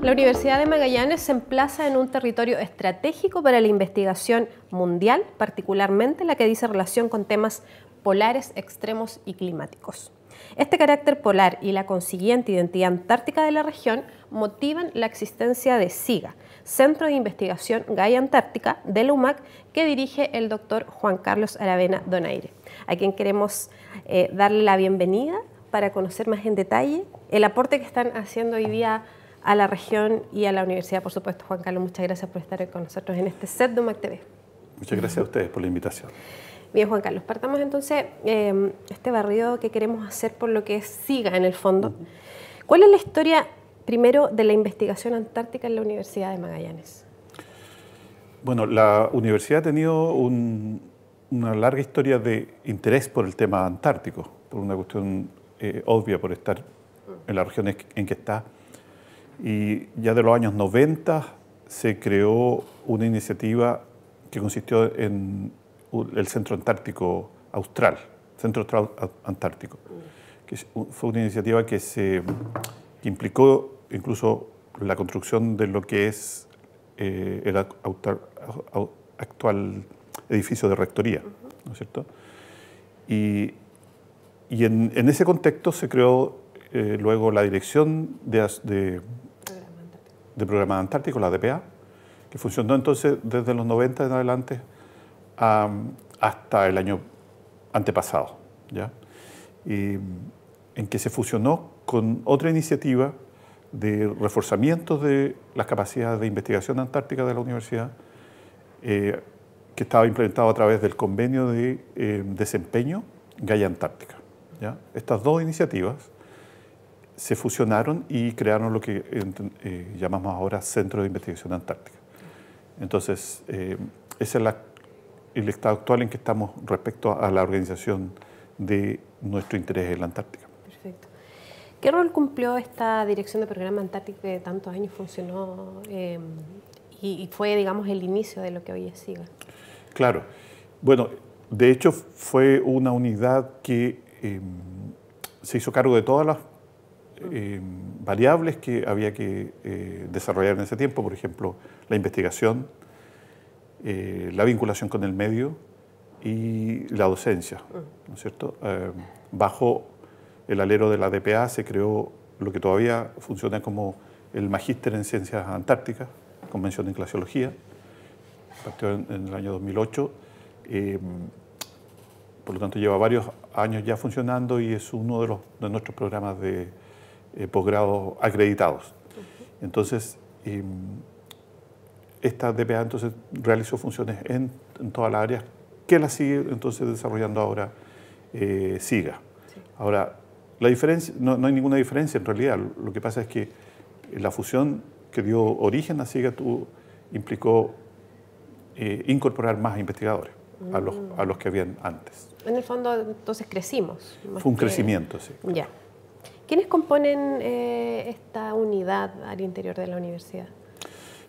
La Universidad de Magallanes se emplaza en un territorio estratégico para la investigación mundial, particularmente la que dice relación con temas polares, extremos y climáticos. Este carácter polar y la consiguiente identidad antártica de la región motivan la existencia de SIGA, Centro de Investigación Gaia Antártica de la UMAC, que dirige el doctor Juan Carlos Aravena Donaire, a quien queremos darle la bienvenida para conocer más en detalle el aporte que están haciendo hoy día a la región y a la universidad, por supuesto. Juan Carlos, muchas gracias por estar con nosotros en este set de UMAC TV. Muchas gracias a ustedes por la invitación. Bien, Juan Carlos, partamos entonces este barrido que queremos hacer por lo que es SIGA en el fondo. ¿Cuál es la historia, primero, de la investigación antártica en la Universidad de Magallanes? Bueno, la universidad ha tenido una larga historia de interés por el tema antártico, por una cuestión obvia, por estar en la región en que está. Y ya de los años 90 se creó una iniciativa que consistió en el Centro Antártico Austral, Centro Austral Antártico, que fue una iniciativa que implicó incluso la construcción de lo que es el actual edificio de rectoría, ¿no es cierto? Y en ese contexto se creó luego la Dirección de Programas Antárticos, la DPA, que funcionó entonces desde los 90 en adelante hasta el año antepasado, ¿ya? Y en que se fusionó con otra iniciativa de reforzamiento de las capacidades de investigación antártica de la universidad, que estaba implementado a través del convenio de desempeño Gaia Antártica, ¿ya? Estas dos iniciativas se fusionaron y crearon lo que llamamos ahora Centro de Investigación Antártica. Entonces, ese es el estado actual en que estamos respecto a la organización de nuestro interés en la Antártica. Perfecto. ¿Qué rol cumplió esta Dirección de Programa Antártico que tantos años funcionó y fue, digamos, el inicio de lo que hoy es SIGA? Claro. Bueno, de hecho fue una unidad que se hizo cargo de todas las variables que había que desarrollar en ese tiempo, por ejemplo, la investigación, la vinculación con el medio y la docencia, ¿no es cierto? Bajo el alero de la DPA se creó lo que todavía funciona como el Magíster en Ciencias Antárticas, Convención en Glaciología, partió en el año 2008, por lo tanto lleva varios años ya funcionando y es uno de nuestros programas de posgrado acreditados. Entonces, esta DPA entonces realizó funciones en todas las áreas que la sigue entonces desarrollando ahora SIGA. Sí. Ahora, la diferencia, no hay ninguna diferencia en realidad. Lo que pasa es que la fusión que dio origen a SIGA implicó incorporar más investigadores a los que habían antes. En el fondo, entonces crecimos. Fue un crecimiento, sí. Ya. ¿Quiénes componen esta unidad al interior de la universidad?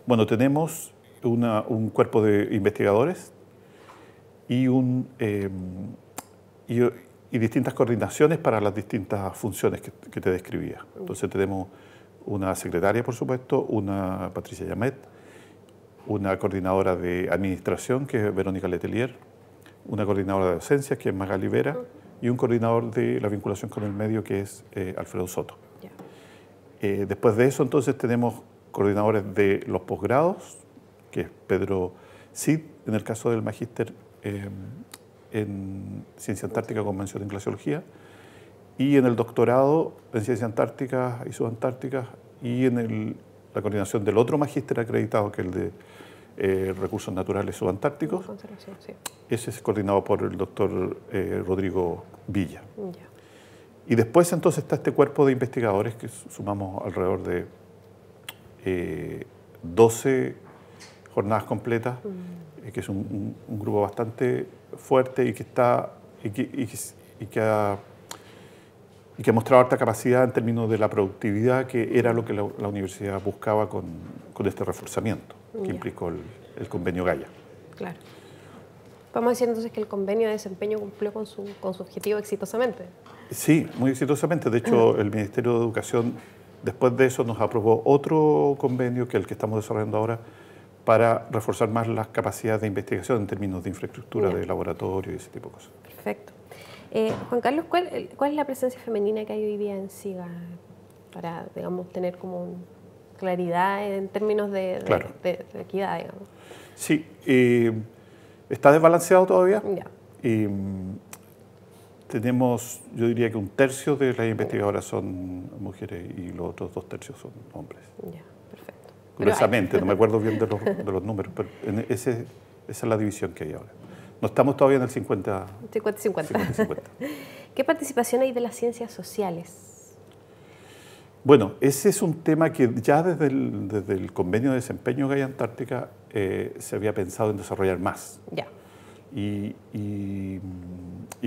Bueno, tenemos un cuerpo de investigadores y distintas coordinaciones para las distintas funciones que te describía. Entonces tenemos una secretaria, por supuesto, una Patricia Yamet, una coordinadora de administración, que es Verónica Letelier, una coordinadora de docencia, que es Magali Vera, y un coordinador de la vinculación con el medio, que es Alfredo Soto. Yeah. Después de eso, entonces, tenemos coordinadores de los posgrados, que es Pedro Cid, en el caso del magíster en Ciencia Antártica con mención en Glaciología, y en el doctorado en Ciencia Antártica y Subantártica, y en la coordinación del otro magíster acreditado, que es el de Recursos Naturales Subantárticos. Sí. Ese es coordinado por el doctor Rodrigo Villa. Ya. Y después entonces está este cuerpo de investigadores que sumamos alrededor de 12 jornadas completas, que es un grupo bastante fuerte y que ha mostrado alta capacidad en términos de la productividad, que era lo que la universidad buscaba con este reforzamiento que implicó el convenio Gaia. Claro. Podemos decir entonces que el convenio de desempeño cumplió con su objetivo exitosamente. Sí, muy exitosamente. De hecho, el Ministerio de Educación, después de eso, nos aprobó otro convenio, que es el que estamos desarrollando ahora, para reforzar más las capacidades de investigación en términos de infraestructura, de laboratorio y ese tipo de cosas. Perfecto. Juan Carlos, ¿cuál es la presencia femenina que hay hoy día en SIGA para, digamos, tener como claridad en términos de equidad, digamos? Sí, está desbalanceado todavía. Ya. Tenemos, yo diría que 1/3 de las investigadoras son mujeres y los otros 2/3 son hombres. Ya, perfecto. Curiosamente, no me acuerdo bien de los números, pero esa es la división que hay ahora. No estamos todavía en el 50. 50-50. ¿Qué participación hay de las ciencias sociales? Bueno, ese es un tema que ya desde el convenio de desempeño Gaia Antártica se había pensado en desarrollar más. Ya. Y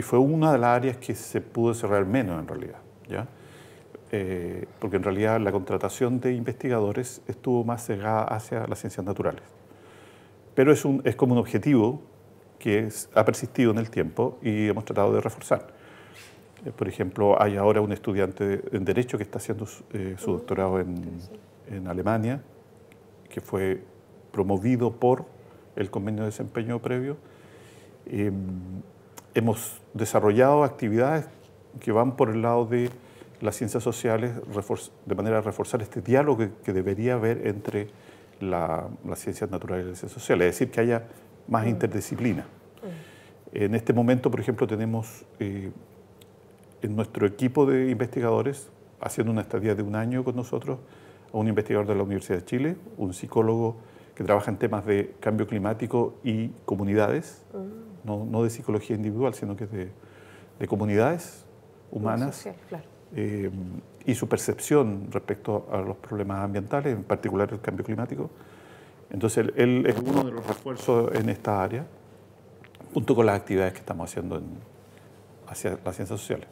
fue una de las áreas que se pudo desarrollar menos en realidad, ¿ya? Porque en realidad la contratación de investigadores estuvo más sesgada hacia las ciencias naturales. Pero es como un objetivo que ha persistido en el tiempo y hemos tratado de reforzar. Por ejemplo, hay ahora un estudiante en Derecho que está haciendo su doctorado en Alemania, que fue promovido por el convenio de desempeño previo. Hemos desarrollado actividades que van por el lado de las ciencias sociales, de manera a reforzar este diálogo que debería haber entre las ciencias naturales y las ciencias sociales, es decir, que haya más interdisciplina. En este momento, por ejemplo, tenemos en nuestro equipo de investigadores, haciendo una estadía de 1 año con nosotros, a un investigador de la Universidad de Chile, un psicólogo que trabaja en temas de cambio climático y comunidades, no de psicología individual, sino que de comunidades humanas, Social, claro. y su percepción respecto a los problemas ambientales, en particular el cambio climático. Entonces, él es uno de los refuerzos en esta área, junto con las actividades que estamos haciendo hacia las ciencias sociales.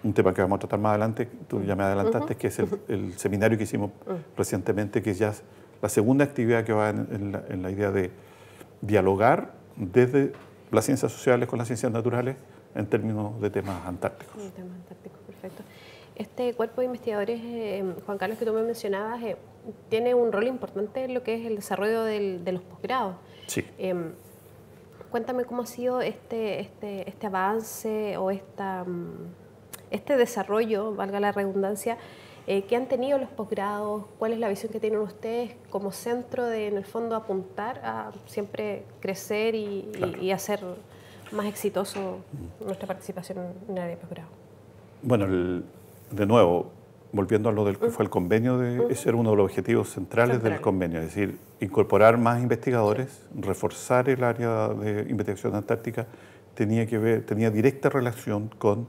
Un tema que vamos a tratar más adelante, tú ya me adelantaste, que es el seminario que hicimos recientemente, que es ya la segunda actividad que va en la idea de dialogar desde las ciencias sociales con las ciencias naturales en términos de temas antárticos. Temas antárticos, perfecto. Este cuerpo de investigadores, Juan Carlos, que tú me mencionabas, tiene un rol importante en lo que es el desarrollo de los posgrados. Sí. Cuéntame cómo ha sido este avance o este desarrollo, valga la redundancia, que han tenido los posgrados, cuál es la visión que tienen ustedes como centro de, en el fondo, apuntar a siempre crecer y hacer más exitoso nuestra participación en el área de posgrado. Bueno, de nuevo, volviendo a lo del que fue el convenio, ese era uno de los objetivos centrales del convenio, es decir, incorporar más investigadores, reforzar el área de investigación antártica, tenía directa relación con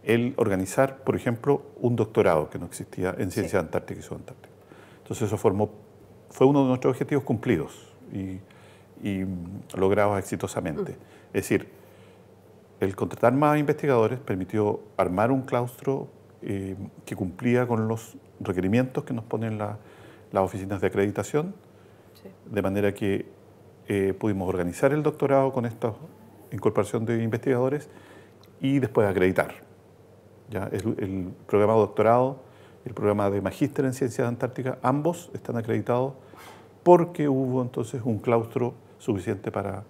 el organizar, por ejemplo, un doctorado que no existía en ciencia antártica y subantártica. Entonces eso fue uno de nuestros objetivos cumplidos y logrados exitosamente. Es decir, el contratar más investigadores permitió armar un claustro que cumplía con los requerimientos que nos ponen las oficinas de acreditación, de manera que pudimos organizar el doctorado con esta incorporación de investigadores y después acreditar. ¿Ya? El programa de doctorado, el programa de magíster en ciencias antárticas, ambos están acreditados porque hubo entonces un claustro suficiente para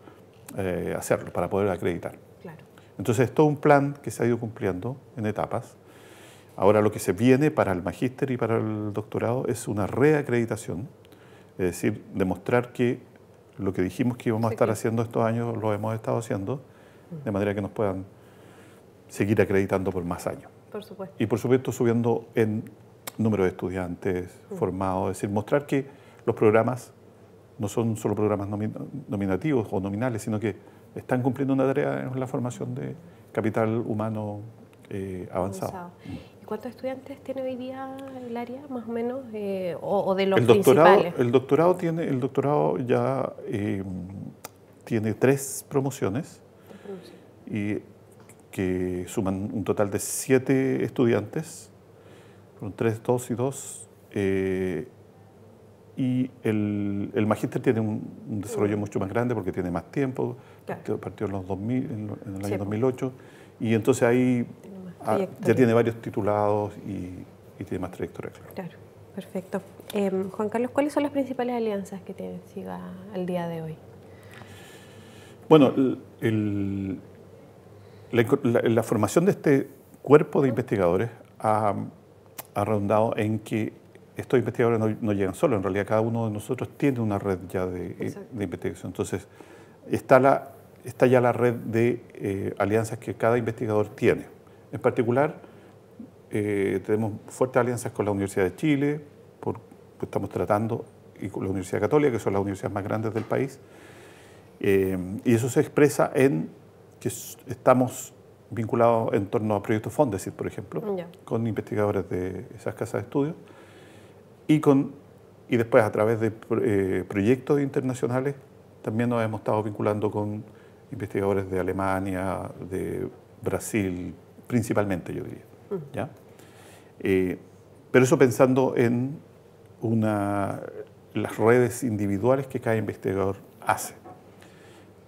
hacerlo, para poder acreditar. Claro. Entonces es todo un plan que se ha ido cumpliendo en etapas. Ahora lo que se viene para el magíster y para el doctorado es una reacreditación, es decir, demostrar que lo que dijimos que íbamos a estar haciendo estos años lo hemos estado haciendo, de manera que nos puedan seguir acreditando por más años. Por supuesto. Y por supuesto subiendo en número de estudiantes formados, es decir, mostrar que los programas no son solo programas nominativos o nominales, sino que están cumpliendo una tarea en la formación de capital humano avanzado. ¿Y cuántos estudiantes tiene hoy día el área, más o menos, o de los principales? El doctorado ya tiene 3 promociones y que suman un total de 7 estudiantes, con 3, 2 y 2. Y el magíster tiene un desarrollo mucho más grande porque tiene más tiempo, claro. Partió en, los 2000, en el año 2008, y entonces ahí ya tiene varios titulados y tiene más trayectoria. Claro, perfecto. Juan Carlos, ¿cuáles son las principales alianzas que tiene SIGA al día de hoy? Bueno, la formación de este cuerpo de investigadores ha redundado en que estos investigadores no llegan solos, en realidad cada uno de nosotros tiene una red ya de investigación. Entonces, está ya la red de alianzas que cada investigador tiene. En particular, tenemos fuertes alianzas con la Universidad de Chile, estamos tratando, y con la Universidad Católica, que son las universidades más grandes del país, y eso se expresa en que estamos vinculados en torno a proyectos Fondesit, por ejemplo, con investigadores de esas casas de estudio, y después a través de proyectos internacionales también nos hemos estado vinculando con investigadores de Alemania, de Brasil, principalmente yo diría. ¿Ya? Pero eso pensando en las redes individuales que cada investigador hace.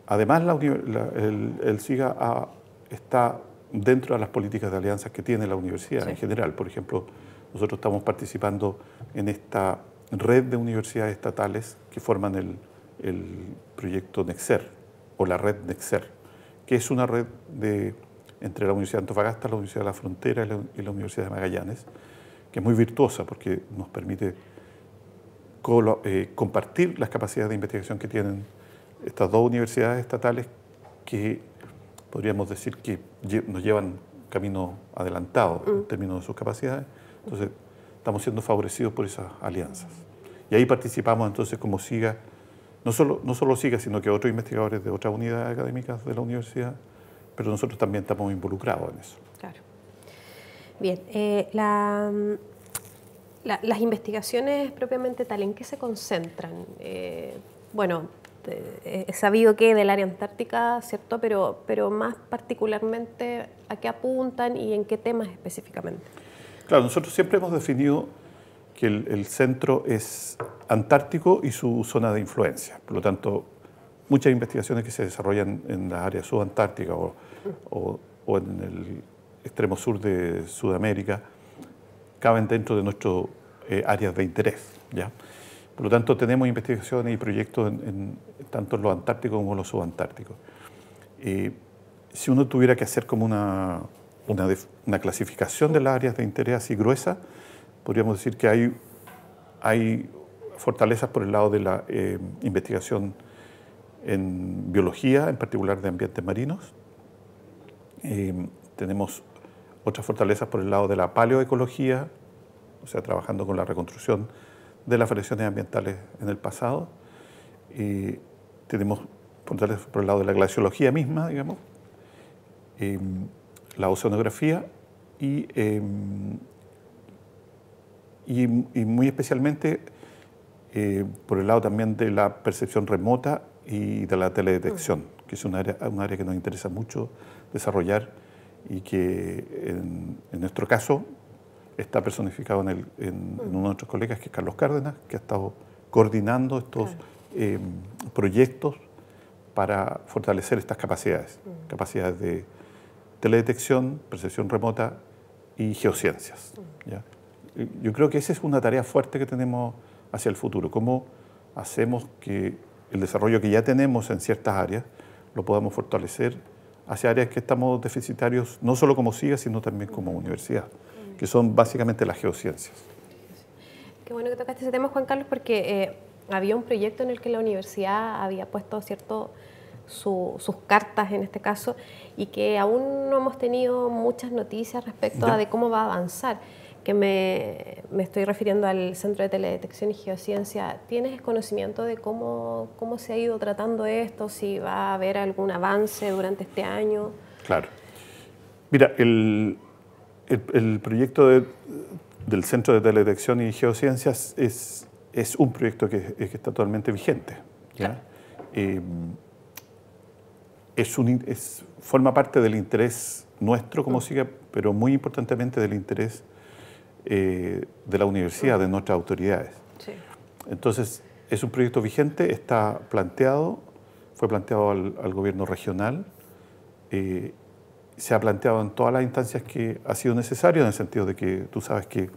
Además, el SIGA está dentro de las políticas de alianzas que tiene la universidad en general. Por ejemplo, nosotros estamos participando en esta red de universidades estatales que forman el proyecto NEXER, o la red NEXER, que es una red entre la Universidad de Antofagasta, la Universidad de la Frontera y la Universidad de Magallanes, que es muy virtuosa porque nos permite compartir las capacidades de investigación que tienen estas 2 universidades estatales que podríamos decir que nos llevan camino adelantado en términos de sus capacidades. Entonces, estamos siendo favorecidos por esas alianzas. Y ahí participamos entonces como SIGA, no solo SIGA, sino que otros investigadores de otras unidades académicas de la universidad, pero nosotros también estamos involucrados en eso. Claro. Bien, las investigaciones propiamente tal, ¿en qué se concentran? Bueno, he sabido que del área antártica, ¿cierto? Pero más particularmente, ¿a qué apuntan y en qué temas específicamente? Claro, nosotros siempre hemos definido que el centro es antártico y su zona de influencia. Por lo tanto, muchas investigaciones que se desarrollan en la área subantártica o en el extremo sur de Sudamérica caben dentro de nuestras áreas de interés, ¿ya? Por lo tanto, tenemos investigaciones y proyectos tanto en lo antártico como en lo subantártico. Si uno tuviera que hacer como una clasificación de las áreas de interés así gruesa, podríamos decir que hay fortalezas por el lado de la investigación en biología, en particular de ambientes marinos. Tenemos otras fortalezas por el lado de la paleoecología, o sea, trabajando con la reconstrucción de las variaciones ambientales en el pasado. Tenemos fortalezas por el lado de la glaciología misma, digamos, la oceanografía y muy especialmente por el lado también de la percepción remota y de la teledetección, que es un área que nos interesa mucho desarrollar y que en nuestro caso está personificado en uno de nuestros colegas, que es Carlos Cárdenas, que ha estado coordinando estos proyectos para fortalecer estas capacidades, capacidades de teledetección, percepción remota y geociencias. ¿Ya? Yo creo que esa es una tarea fuerte que tenemos hacia el futuro, cómo hacemos que el desarrollo que ya tenemos en ciertas áreas lo podamos fortalecer hacia áreas que estamos deficitarios, no solo como SIGA, sino también como universidad, que son básicamente las geociencias. Qué bueno que tocaste ese tema, Juan Carlos, porque había un proyecto en el que la universidad había puesto sus cartas en este caso y que aún no hemos tenido muchas noticias respecto a de cómo va a avanzar. que me estoy refiriendo al Centro de Teledetección y Geociencia, ¿tienes conocimiento de cómo se ha ido tratando esto? Si va a haber algún avance durante este año. Claro. Mira, el proyecto del Centro de Teledetección y Geociencias es un proyecto que está totalmente vigente, ¿ya? Forma parte del interés nuestro como SIGA, pero muy importantemente del interés de la universidad, de nuestras autoridades. Sí. Entonces, es un proyecto vigente, fue planteado al gobierno regional, se ha planteado en todas las instancias que ha sido necesario, en el sentido de que tú sabes que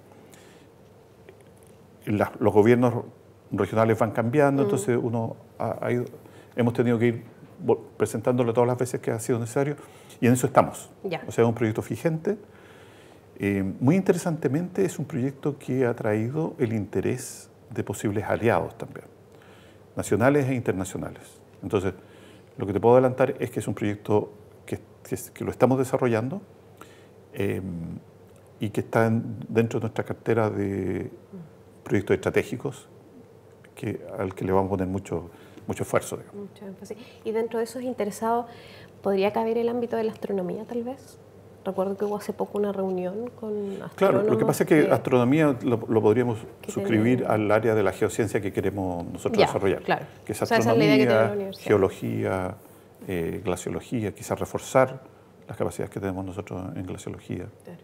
los gobiernos regionales van cambiando, entonces hemos tenido que ir presentándolo todas las veces que ha sido necesario, y en eso estamos. Ya. O sea, es un proyecto vigente. Muy interesantemente, es un proyecto que ha traído el interés de posibles aliados también, nacionales e internacionales. Entonces, lo que te puedo adelantar es que es un proyecto que lo estamos desarrollando y que está dentro de nuestra cartera de proyectos estratégicos al que le vamos a poner mucho esfuerzo. Digamos. Mucho énfasis. Y dentro de esos interesados, ¿podría caber el ámbito de la astronomía tal vez? Recuerdo que hubo hace poco una reunión con astrónomos. Claro, lo que pasa es que astronomía lo podríamos suscribir al área de la geociencia que queremos nosotros desarrollar. Claro. Que es astronomía, esa es la idea que geología, glaciología, quizás reforzar las capacidades que tenemos nosotros en glaciología. Claro.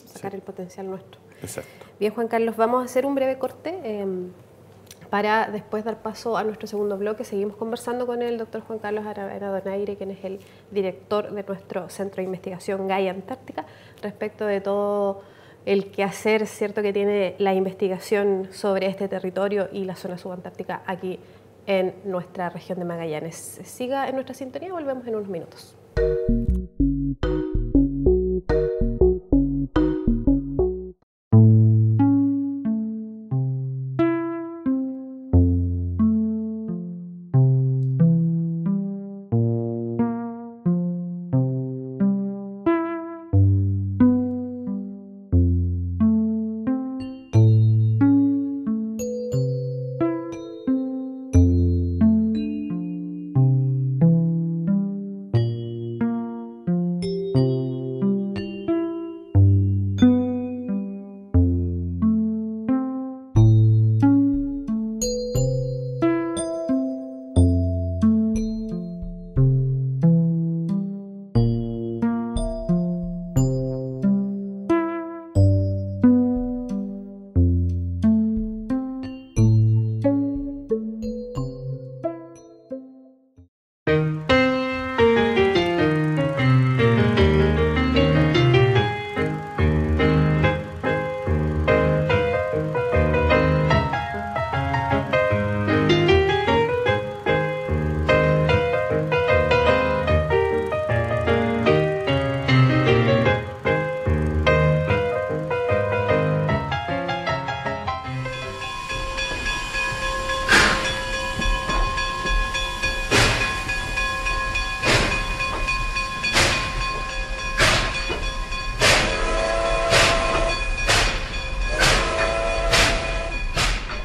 Sacar el potencial nuestro. Exacto. Bien, Juan Carlos, vamos a hacer un breve corte para después dar paso a nuestro segundo bloque. Seguimos conversando con el doctor Juan Carlos Aravena Donaire, quien es el director de nuestro Centro de Investigación Gaia Antártica, respecto de todo el quehacer, cierto, que tiene la investigación sobre este territorio y la zona subantártica aquí en nuestra región de Magallanes. Siga en nuestra sintonía, volvemos en unos minutos.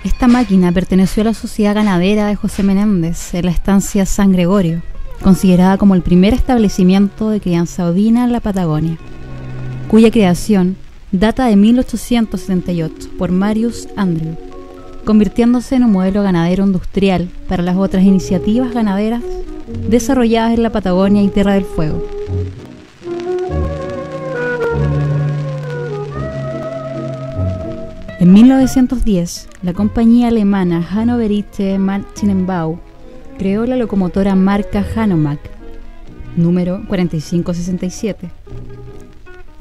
Esta máquina perteneció a la Sociedad Ganadera de José Menéndez en la estancia San Gregorio, considerada como el primer establecimiento de crianza ovina en la Patagonia, cuya creación data de 1878 por Marius Andrew, convirtiéndose en un modelo ganadero industrial para las otras iniciativas ganaderas desarrolladas en la Patagonia y Tierra del Fuego. En 1910, la compañía alemana Hannoverische Maschinenbau creó la locomotora marca Hanomag, número 4567.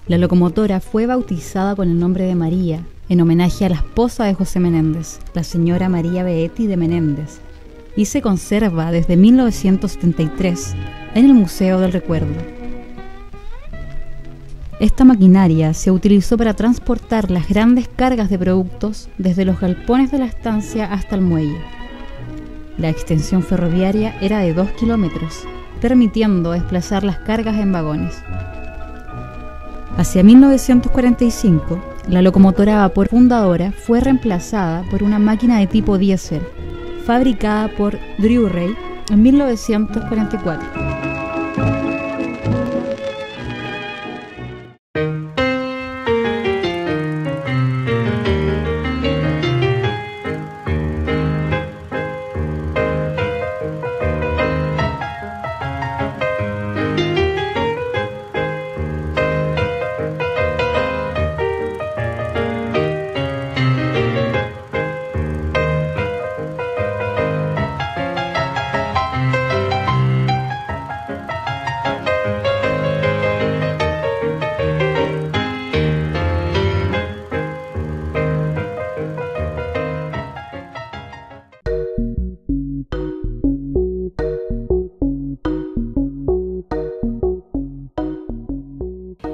La locomotora fue bautizada con el nombre de María, en homenaje a la esposa de José Menéndez, la señora María Beetti de Menéndez, y se conserva desde 1973 en el Museo del Recuerdo. Esta maquinaria se utilizó para transportar las grandes cargas de productos desde los galpones de la estancia hasta el muelle. La extensión ferroviaria era de 2 kilómetros, permitiendo desplazar las cargas en vagones. Hacia 1945, la locomotora a vapor fundadora fue reemplazada por una máquina de tipo diésel, fabricada por Drewry en 1944.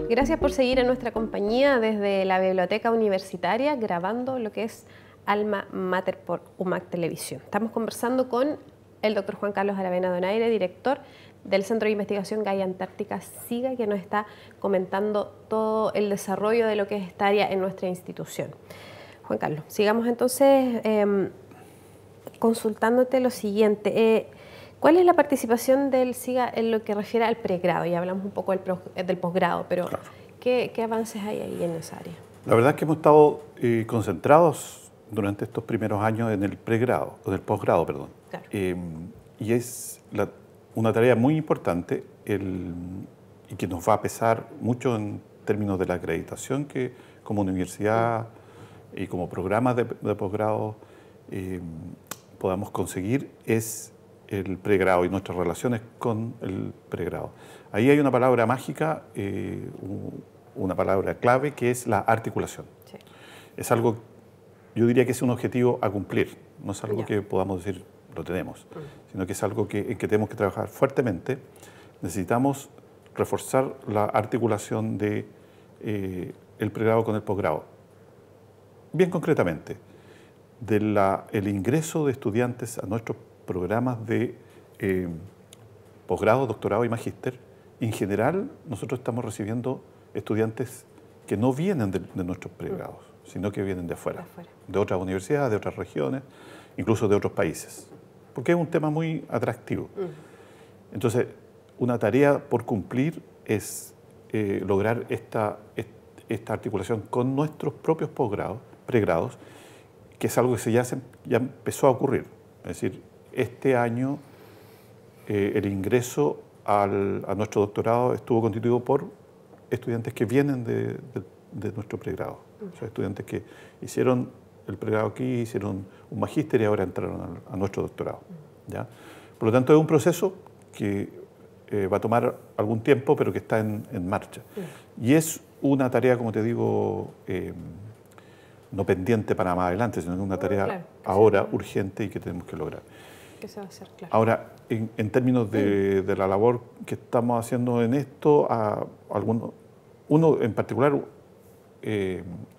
Gracias por seguir en nuestra compañía desde la Biblioteca Universitaria grabando lo que es Alma Mater por UMAC Televisión. Estamos conversando con el doctor Juan Carlos Aravena Donaire, director del Centro de Investigación Gaia Antártica SIGA, que nos está comentando todo el desarrollo de lo que es esta área en nuestra institución. Juan Carlos, sigamos entonces consultándote lo siguiente. ¿Cuál es la participación del SIGA en lo que refiere al pregrado? Ya hablamos un poco del posgrado, pero claro, ¿qué avances hay ahí en esa área? La verdad es que hemos estado concentrados durante estos primeros años en el pregrado, o del posgrado, perdón. Claro. Y es una tarea muy importante y que nos va a pesar mucho en términos de la acreditación que como universidad y como programa de posgrado podamos conseguir, es el pregrado y nuestras relaciones con el pregrado. Ahí hay una palabra mágica, una palabra clave, que es la articulación. Sí. Es algo, yo diría que es un objetivo a cumplir, no es algo que podamos decir lo tenemos, sino que es algo en que tenemos que trabajar fuertemente. Necesitamos reforzar la articulación de el pregrado con el posgrado. Bien concretamente, el ingreso de estudiantes a nuestros programas de posgrado, doctorado y magíster. En general, nosotros estamos recibiendo estudiantes que no vienen de nuestros pregrados, sino que vienen de afuera, de otras universidades, de otras regiones, incluso de otros países, porque es un tema muy atractivo. Entonces, una tarea por cumplir es lograr esta articulación con nuestros propios pregrados, que es algo que ya empezó a ocurrir. Es decir, este año el ingreso a nuestro doctorado estuvo constituido por estudiantes que vienen de nuestro pregrado. O sea, estudiantes que hicieron el pregrado aquí, hicieron un magíster y ahora entraron a nuestro doctorado. ¿Ya? Por lo tanto, es un proceso que va a tomar algún tiempo, pero que está en marcha. Y es una tarea, como te digo, no pendiente para más adelante, sino una tarea ahora urgente y que tenemos que lograr. Que se va a hacer, claro. Ahora, en términos de la labor que estamos haciendo en esto, uno en particular,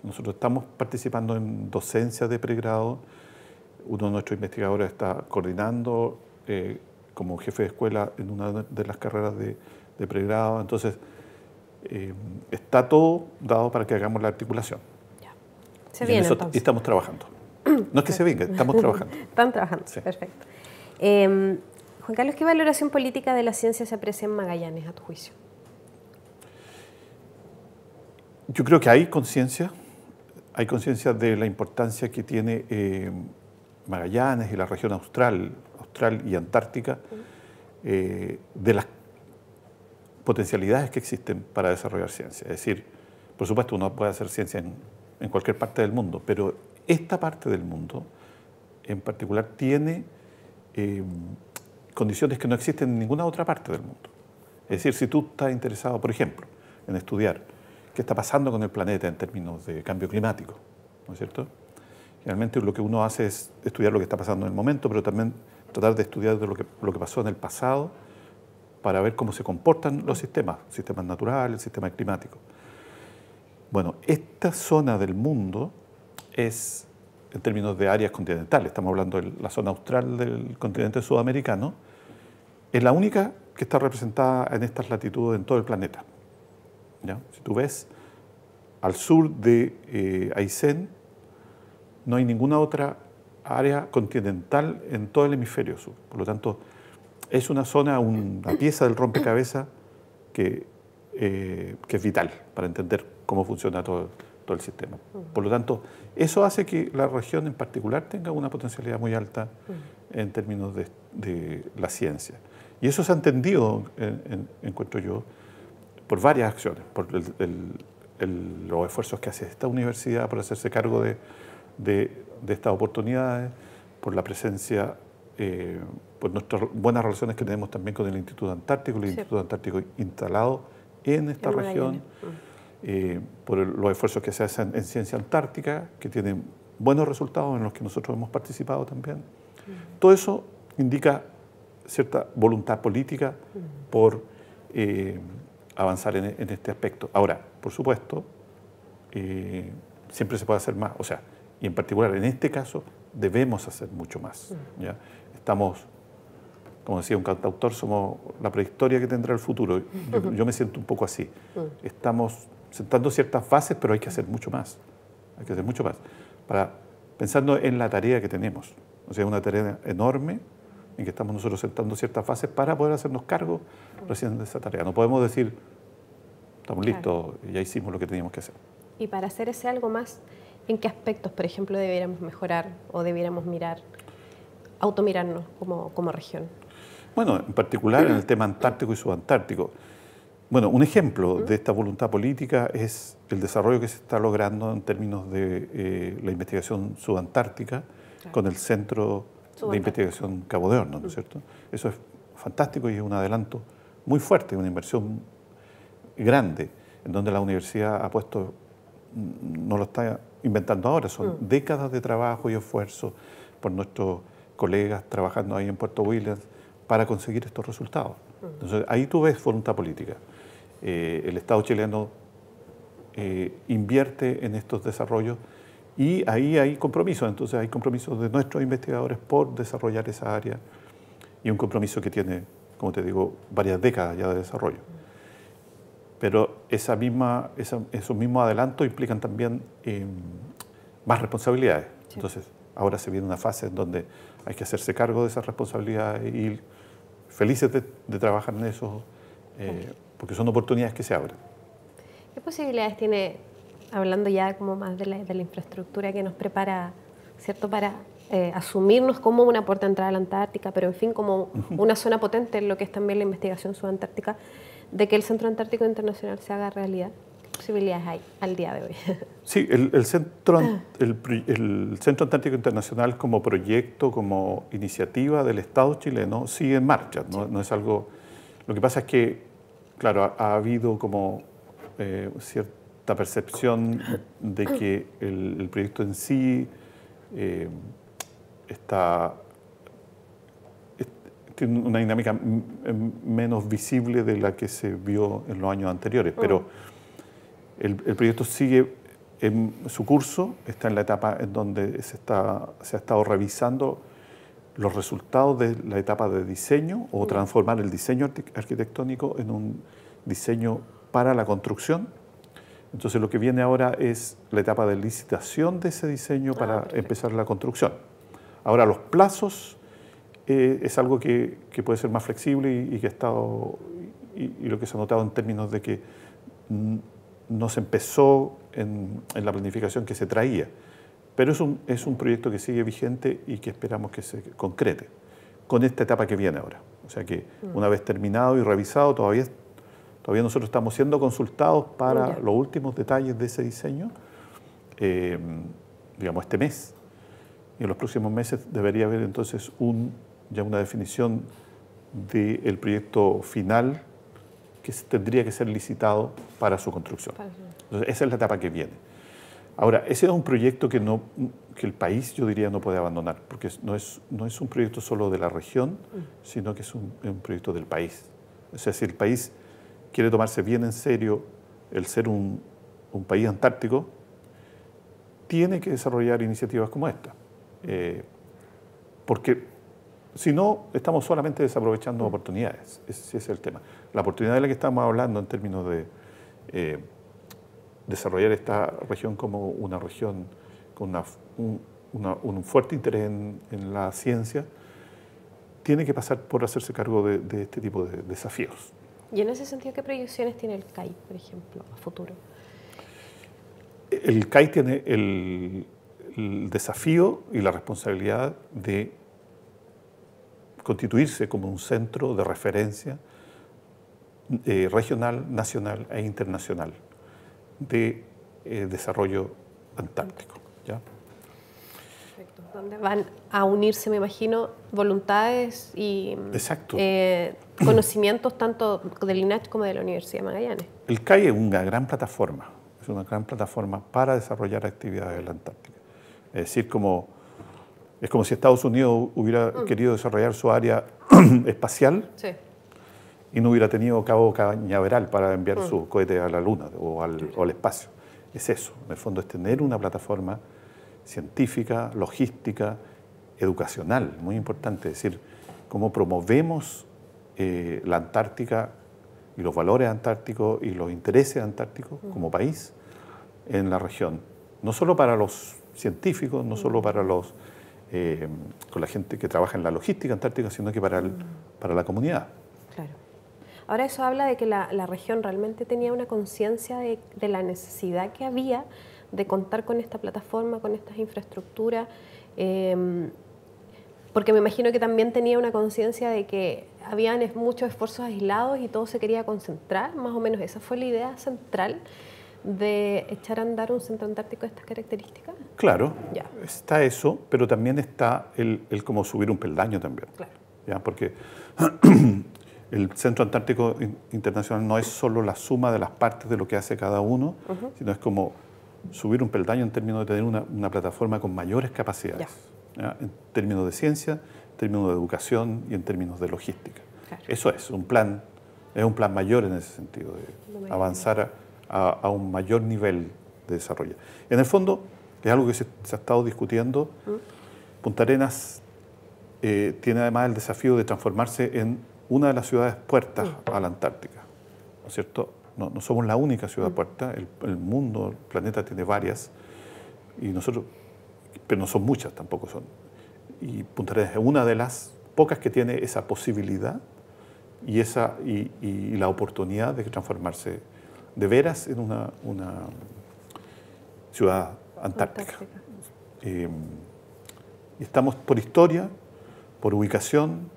nosotros estamos participando en docencia de pregrado. Uno de nuestros investigadores está coordinando como jefe de escuela en una de las carreras de pregrado. Entonces, está todo dado para que hagamos la articulación. Ya. Se viene, y estamos trabajando. No es que se venga, estamos trabajando. Están trabajando, sí. Perfecto. Juan Carlos, ¿qué valoración política de la ciencia se aprecia en Magallanes, a tu juicio? Yo creo que hay conciencia de la importancia que tiene Magallanes y la región austral y antártica, de las potencialidades que existen para desarrollar ciencia. Es decir, por supuesto, uno puede hacer ciencia en cualquier parte del mundo, pero esta parte del mundo en particular tiene condiciones que no existen en ninguna otra parte del mundo. Es decir, si tú estás interesado, por ejemplo, en estudiar qué está pasando con el planeta en términos de cambio climático, ¿no es cierto? Generalmente lo que uno hace es estudiar lo que está pasando en el momento, pero también tratar de estudiar lo que pasó en el pasado para ver cómo se comportan los sistemas naturales, el sistema climático. Bueno, esta zona del mundo es, en términos de áreas continentales, estamos hablando de la zona austral del continente sudamericano, es la única que está representada en estas latitudes en todo el planeta. ¿Ya? Si tú ves al sur de Aysén no hay ninguna otra área continental en todo el hemisferio sur. Por lo tanto, es una zona, una pieza del rompecabezas que es vital para entender cómo funciona todo el sistema. Por lo tanto, eso hace que la región en particular tenga una potencialidad muy alta en términos de la ciencia. Y eso se ha entendido, encuentro yo, por varias acciones, por los esfuerzos que hace esta universidad por hacerse cargo de estas oportunidades, por la presencia, por nuestras buenas relaciones que tenemos también con el Instituto Antártico, el Instituto Antártico instalado en esta región, por los esfuerzos que se hacen en ciencia antártica, que tienen buenos resultados en los que nosotros hemos participado también. Todo eso indica cierta voluntad política por avanzar en este aspecto. Ahora, por supuesto, siempre se puede hacer más, o sea, y en particular en este caso debemos hacer mucho más. ¿Ya? Estamos, como decía un cantautor, somos la prehistoria que tendrá el futuro. Yo me siento un poco así. Estamos sentando ciertas bases, pero hay que hacer mucho más. Hay que hacer mucho más. Pensando en la tarea que tenemos. O sea, una tarea enorme en que estamos nosotros sentando ciertas bases para poder hacernos cargo recién de esa tarea. No podemos decir, estamos listos, ya hicimos lo que teníamos que hacer. Y para hacer ese algo más, ¿en qué aspectos, por ejemplo, debiéramos mejorar o debiéramos automirarnos como región? Bueno, en particular en el tema antártico y subantártico. Bueno, un ejemplo de esta voluntad política es el desarrollo que se está logrando en términos de la investigación subantártica con el Centro de Investigación Cabo de Hornos, ¿no es cierto? Eso es fantástico y es un adelanto muy fuerte, una inversión grande, en donde la universidad ha puesto, no lo está inventando ahora, son décadas de trabajo y esfuerzo por nuestros colegas trabajando ahí en Puerto Williams para conseguir estos resultados. Entonces, ahí tú ves voluntad política. El Estado chileno invierte en estos desarrollos y ahí hay compromisos. Entonces, hay compromisos de nuestros investigadores por desarrollar esa área y un compromiso que tiene, como te digo, varias décadas ya de desarrollo. Pero esos mismos adelantos implican también más responsabilidades. Sí. Entonces, ahora se viene una fase en donde hay que hacerse cargo de esas responsabilidades y felices de trabajar en eso, porque son oportunidades que se abren. ¿Qué posibilidades tiene, hablando ya como más de la infraestructura que nos prepara, ¿cierto?, para asumirnos como una puerta de entrada a la Antártica, pero en fin, como una zona potente en lo que es también la investigación subantártica, de que el Centro Antártico Internacional se haga realidad? ¿Qué posibilidades hay al día de hoy? Sí, el Centro Antártico Internacional como proyecto, como iniciativa del Estado chileno sigue en marcha, ¿no? Sí. No es algo... Lo que pasa es que, claro, ha habido como cierta percepción de que el proyecto en sí tiene una dinámica menos visible de la que se vio en los años anteriores, pero el proyecto sigue en su curso, está en la etapa en donde se ha estado revisando los resultados de la etapa de diseño o transformar el diseño arquitectónico en un diseño para la construcción. Entonces lo que viene ahora es la etapa de licitación de ese diseño para empezar la construcción. Ahora los plazos es algo que puede ser más flexible y que ha estado, y lo que se ha notado en términos de que no se empezó en la planificación que se traía. Pero es un proyecto que sigue vigente y que esperamos que se concrete con esta etapa que viene ahora. O sea que una vez terminado y revisado, todavía nosotros estamos siendo consultados para los últimos detalles de ese diseño, digamos este mes. Y en los próximos meses debería haber entonces ya una definición del proyecto final que tendría que ser licitado para su construcción. Entonces, esa es la etapa que viene. Ahora, ese es un proyecto que el país, yo diría, no puede abandonar, porque no es un proyecto solo de la región, sino que es un proyecto del país. O sea, si el país quiere tomarse bien en serio el ser un país antártico, tiene que desarrollar iniciativas como esta. Porque si no, estamos solamente desaprovechando oportunidades. Ese es el tema. La oportunidad de la que estamos hablando en términos de desarrollar esta región como una región con un fuerte interés en la ciencia, tiene que pasar por hacerse cargo de este tipo de desafíos. Y en ese sentido, ¿qué proyecciones tiene el CAI, por ejemplo, a futuro? El CAI tiene el desafío y la responsabilidad de constituirse como un centro de referencia regional, nacional e internacional de desarrollo antártico, ¿ya? Perfecto. ¿Dónde van a unirse, me imagino, voluntades y conocimientos tanto del INAH como de la Universidad de Magallanes? El CAI es una gran plataforma, para desarrollar actividades en la Antártica. Es decir, es como si Estados Unidos hubiera querido desarrollar su área espacial, sí, y no hubiera tenido Cabo Cañaveral para enviar sus cohetes a la Luna o al espacio. Es eso, en el fondo es tener una plataforma científica, logística, educacional, muy importante, es decir, cómo promovemos la Antártica y los valores antárticos y los intereses antárticos como país en la región. No solo para los científicos, no solo para con la gente que trabaja en la logística antártica, sino que para la comunidad. Claro. Ahora eso habla de que la región realmente tenía una conciencia de la necesidad que había de contar con esta plataforma, con estas infraestructuras, porque me imagino que también tenía una conciencia de que habían muchos esfuerzos aislados y todo se quería concentrar, más o menos esa fue la idea central de echar a andar un centro antártico de estas características. Claro, ya. Está eso, pero también está el como subir un peldaño también. Claro. ¿Ya? Porque el Centro Antártico Internacional no es solo la suma de las partes de lo que hace cada uno, sino es como subir un peldaño en términos de tener una plataforma con mayores capacidades, ¿ya? En términos de ciencia, en términos de educación y en términos de logística. Claro. Eso es un plan mayor en ese sentido, de avanzar a un mayor nivel de desarrollo. En el fondo, es algo que se ha estado discutiendo. Punta Arenas tiene además el desafío de transformarse en una de las ciudades puertas a la Antártica, ¿no es cierto? No somos la única ciudad puerta, el mundo, el planeta tiene varias, y nosotros, pero no son muchas, tampoco son. Y Punta Arenas es una de las pocas que tiene esa posibilidad y la oportunidad de transformarse de veras en una ciudad antártica. Y estamos por historia, por ubicación,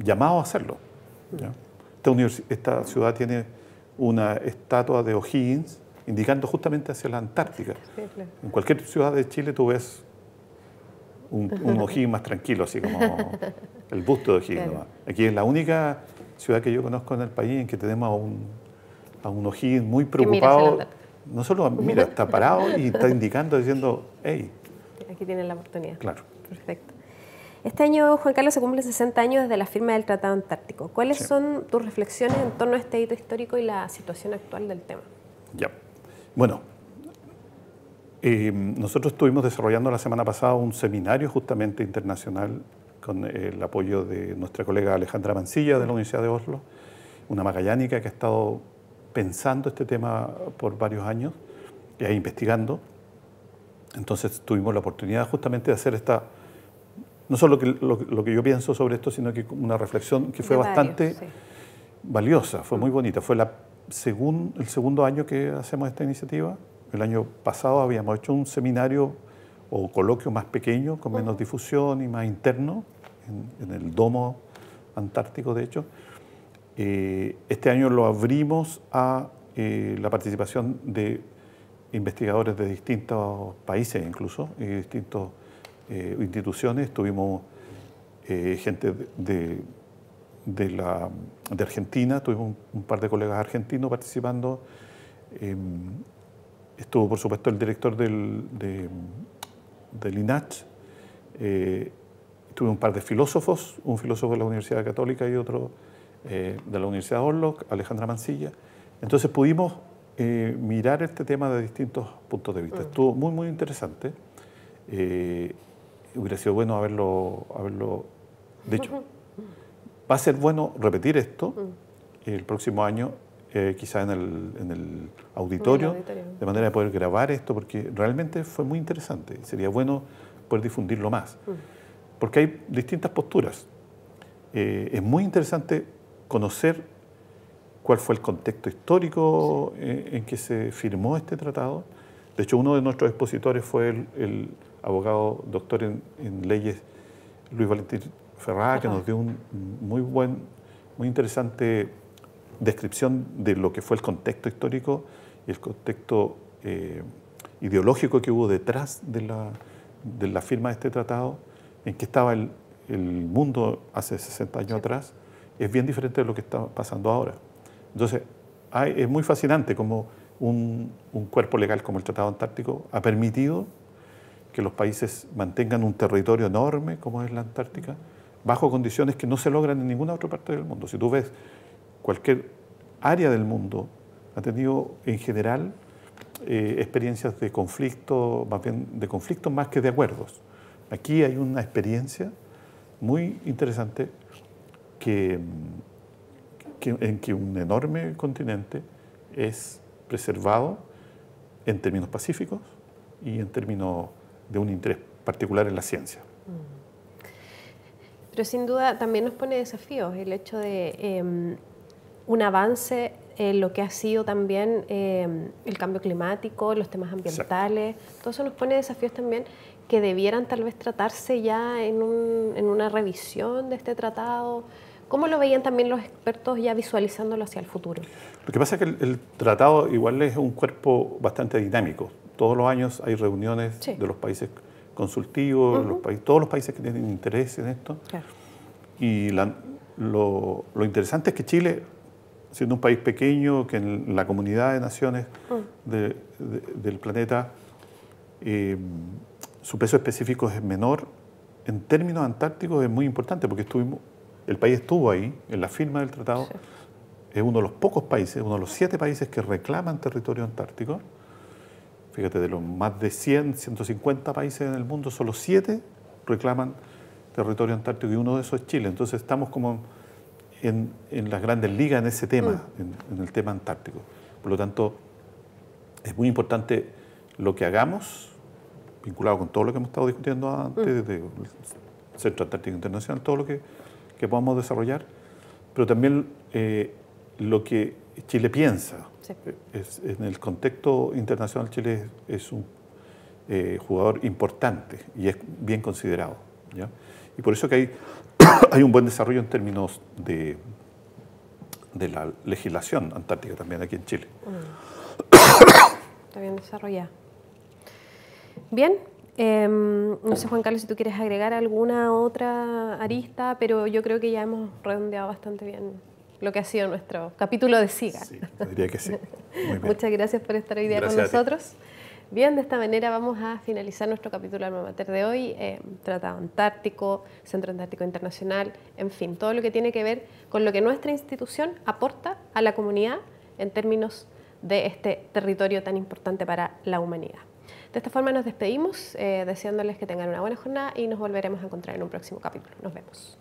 llamados a hacerlo, ¿ya? Esta ciudad tiene una estatua de O'Higgins indicando justamente hacia la Antártica. Sí, claro. En cualquier ciudad de Chile tú ves un O'Higgins más tranquilo, así como el busto de O'Higgins. Claro. Aquí es la única ciudad que yo conozco en el país en que tenemos a un O'Higgins muy preocupado. No solo mira, está parado y está indicando, diciendo, hey. Aquí tienen la oportunidad. Claro. Perfecto. Este año, Juan Carlos, se cumplen 60 años desde la firma del Tratado Antártico. ¿Cuáles son tus reflexiones en torno a este hito histórico y la situación actual del tema? Ya. Bueno, nosotros estuvimos desarrollando la semana pasada un seminario justamente internacional con el apoyo de nuestra colega Alejandra Mancilla de la Universidad de Oslo, una magallánica que ha estado pensando este tema por varios años y investigando. Entonces tuvimos la oportunidad justamente de hacer no solo lo que yo pienso sobre esto, sino que una reflexión que fue bastante valiosa, fue muy bonita. Fue el segundo año que hacemos esta iniciativa. El año pasado habíamos hecho un seminario o coloquio más pequeño, con menos difusión y más interno, en el Domo Antártico, de hecho. Este año lo abrimos a la participación de investigadores de distintos países, incluso, y distintas instituciones. Tuvimos gente de Argentina, tuvimos un par de colegas argentinos participando. Estuvo, por supuesto, el director del INAH. Tuve un par de filósofos, un filósofo de la Universidad Católica y otro de la Universidad de Oslo, Alejandra Mancilla. Entonces pudimos mirar este tema de distintos puntos de vista. Estuvo muy, muy interesante. Hubiera sido bueno haberlo de hecho. Va a ser bueno repetir esto el próximo año quizá en el auditorio, de manera de poder grabar esto, porque realmente fue muy interesante. Sería bueno poder difundirlo más, porque hay distintas posturas. Es muy interesante conocer cuál fue el contexto histórico en que se firmó este tratado. De hecho, uno de nuestros expositores fue el abogado doctor en leyes Luis Valentín Ferrá, que nos dio muy interesante descripción de lo que fue el contexto histórico y el contexto ideológico que hubo detrás de la firma de este tratado, en que estaba el mundo hace 60 años atrás, es bien diferente de lo que está pasando ahora. Entonces, es muy fascinante cómo un cuerpo legal como el Tratado Antártico ha permitido que los países mantengan un territorio enorme como es la Antártica, bajo condiciones que no se logran en ninguna otra parte del mundo. Si tú ves cualquier área del mundo, ha tenido en general experiencias de conflicto, más bien de conflictos más que de acuerdos. Aquí hay una experiencia muy interesante en que un enorme continente es preservado en términos pacíficos y en términos de un interés particular en la ciencia. Pero sin duda también nos pone desafíos el hecho de un avance en lo que ha sido también el cambio climático, los temas ambientales. Exacto. Todo eso nos pone desafíos también que debieran tal vez tratarse ya en una revisión de este tratado. ¿Cómo lo veían también los expertos ya visualizándolo hacia el futuro? Lo que pasa es que el tratado igual es un cuerpo bastante dinámico. Todos los años hay reuniones de los países consultivos, todos los países que tienen interés en esto. Claro. Y lo interesante es que Chile, siendo un país pequeño, que en la comunidad de naciones del planeta, su peso específico es menor, en términos antárticos es muy importante, porque el país estuvo ahí, en la firma del tratado. Sí. Es uno de los pocos países, uno de los 7 países que reclaman territorio antártico. Fíjate, de los más de 100, 150 países en el mundo, solo 7 reclaman territorio antártico y uno de esos es Chile. Entonces estamos como en las grandes ligas en ese tema, en el tema antártico. Por lo tanto, es muy importante lo que hagamos, vinculado con todo lo que hemos estado discutiendo antes, desde el Centro Antártico Internacional, todo lo que podamos desarrollar, pero también lo que Chile piensa. Sí. En el contexto internacional, Chile es un jugador importante y es bien considerado, ¿ya? Y por eso que hay un buen desarrollo en términos de la legislación antártica también aquí en Chile. Está bien desarrollada. Bien. No sé, Juan Carlos, si tú quieres agregar alguna otra arista, pero yo creo que ya hemos redondeado bastante bien lo que ha sido nuestro capítulo de SIGA. Sí, diría que sí. Muy bien. Muchas gracias por estar hoy día con nosotros. Bien, de esta manera vamos a finalizar nuestro capítulo Alma Mater de hoy. Tratado Antártico, Centro Antártico Internacional, en fin, todo lo que tiene que ver con lo que nuestra institución aporta a la comunidad en términos de este territorio tan importante para la humanidad. De esta forma nos despedimos, deseándoles que tengan una buena jornada y nos volveremos a encontrar en un próximo capítulo. Nos vemos.